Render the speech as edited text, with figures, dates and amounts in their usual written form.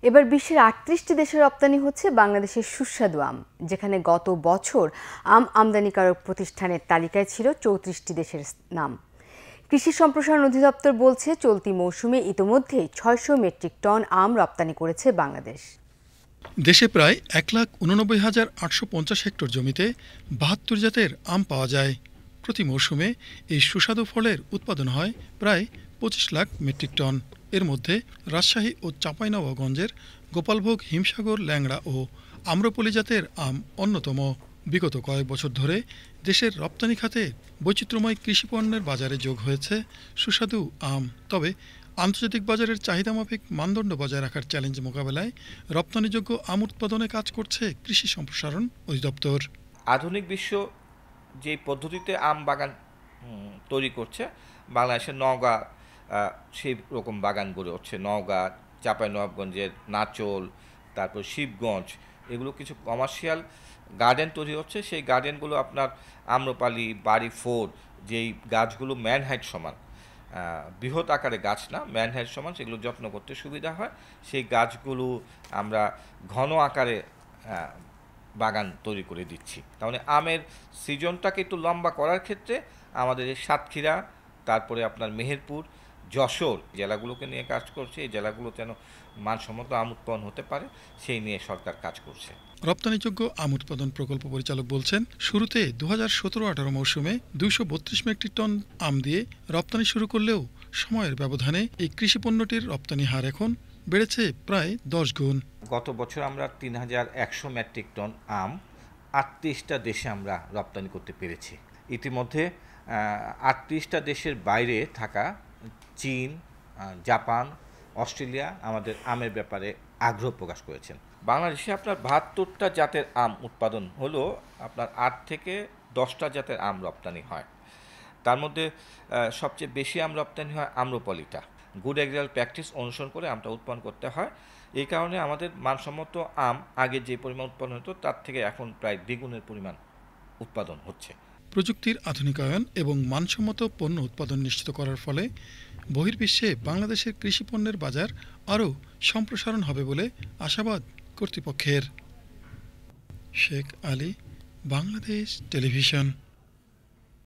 এবার বিশ্বের ৩৮টি দেশে রপ্তানি হচ্ছে বাংলাদেশের সুস্বাদু আম, যেখানে গত বছর আম আমদানিকারক প্রতিষ্ঠানের তালিকায় ছিল ৩৪টি দেশের নাম। কৃষি সম্প্রসারণ অধিদপ্তর বলছে, চলতি মৌসুমে ইতোমধ্যে ৬০০ মেট্রিক টন আম রপ্তানি করেছে বাংলাদেশ। দেশে প্রায় ১,৮৯,৮৫০ হেক্টর জমিতে ৭২ জাতের আম পাওয়া যায়। প্রতি মৌসুমে এই সুস্বাদু ফলের উৎপাদন হয় প্রায় ২৫ লাখ মেট্রিক টন। এর মধ্যে রাজশাহী ও চাঁপাইনবাবগঞ্জের গোপালভোগ, হিমসাগর, ল্যাংড়া ও আম্রপলি জাতের আম অন্যতম। বিগত কয়েক বছর ধরে দেশের রপ্তানি খাতে বৈচিত্র্যময় কৃষিপণ্যের বাজারে যোগ হয়েছে সুস্বাদু আম। তবে আন্তর্জাতিক বাজারের চাহিদামাফিক মানদণ্ড বজায় রাখার চ্যালেঞ্জ মোকাবেলায় রপ্তানিযোগ্য আম উৎপাদনে কাজ করছে কৃষি সম্প্রসারণ অধিদপ্তর। আধুনিক বিশ্ব যে পদ্ধতিতে আম বাগান তৈরি করছে, বাংলাদেশের নওগাঁ সেই রকম বাগান গড়ে উঠছে। নওগাঁ, চাঁপাইনবাবগঞ্জের নাচল, তারপর শিবগঞ্জ, এগুলো কিছু কমার্শিয়াল গার্ডেন তৈরি হচ্ছে। সেই গার্ডেনগুলো আপনার আম্রপালি, বাড়ি 4, যেই গাছগুলো ম্যান হাইট সমান, বৃহৎ আকারে গাছ না, ম্যান হাইট সমান, সেগুলো যত্ন করতে সুবিধা হয়। সেই গাছগুলো আমরা ঘন আকারে বাগান তৈরি করে দিচ্ছি। তাহলে আমের সিজনটাকে একটু লম্বা করার ক্ষেত্রে আমাদের এই সাতক্ষীরা, তারপরে আপনার মেহেরপুর, যশোর জেলাগুলোকে নিয়ে কাজ করছে। এই জেলাগুলো যেন মানসম্মত আম উৎপাদন হতে পারে, সেই নিয়ে সরকার কাজ করছে। রপ্তানিযোগ্য আম উৎপাদন প্রকল্প পরিচালক বলছেন, শুরুতে ২০১৭-১৮ মৌসুমে ২৩২ মেট্রিক টন আম দিয়ে রপ্তানি শুরু করলেও সময়ের ব্যবধানে এই কৃষিপণ্যটির রপ্তানি হার এখন বেড়েছে প্রায় ১০ গুণ। গত বছর আমরা ৩,১০০ মেট্রিক টন আম ৩৮টা দেশে আমরা রপ্তানি করতে পেরেছি। ইতিমধ্যে ৩৮টা দেশের বাইরে থাকা চীন, জাপান, অস্ট্রেলিয়া আমাদের আমের ব্যাপারে আগ্রহ প্রকাশ করেছেন। বাংলাদেশে আপনার ৭২টা জাতের আম উৎপাদন হলো, আপনার ৮ থেকে 10টা জাতের আম রপ্তানি হয়। তার মধ্যে সবচেয়ে বেশি আম রপ্তানি হয় আম্রপলিটা। গুড এগ্রিকালচারাল প্র্যাকটিস অনুসরণ করে আমটা উৎপাদন করতে হয়। এই কারণে আমাদের মানসম্মত আম আগে যে পরিমাণ উৎপাদন হতো তার থেকে এখন প্রায় দ্বিগুণের পরিমাণ উৎপাদন হচ্ছে। প্রযুক্তির আধুনিকায়ন এবং মানসম্মত পণ্য উৎপাদন নিশ্চিত করার ফলে বহির্বিশ্বে বাংলাদেশের কৃষিপণ্যের বাজার আরও সম্প্রসারণ হবে বলে আশাবাদ কর্তৃপক্ষের। শেখ আলী, বাংলাদেশ টেলিভিশন।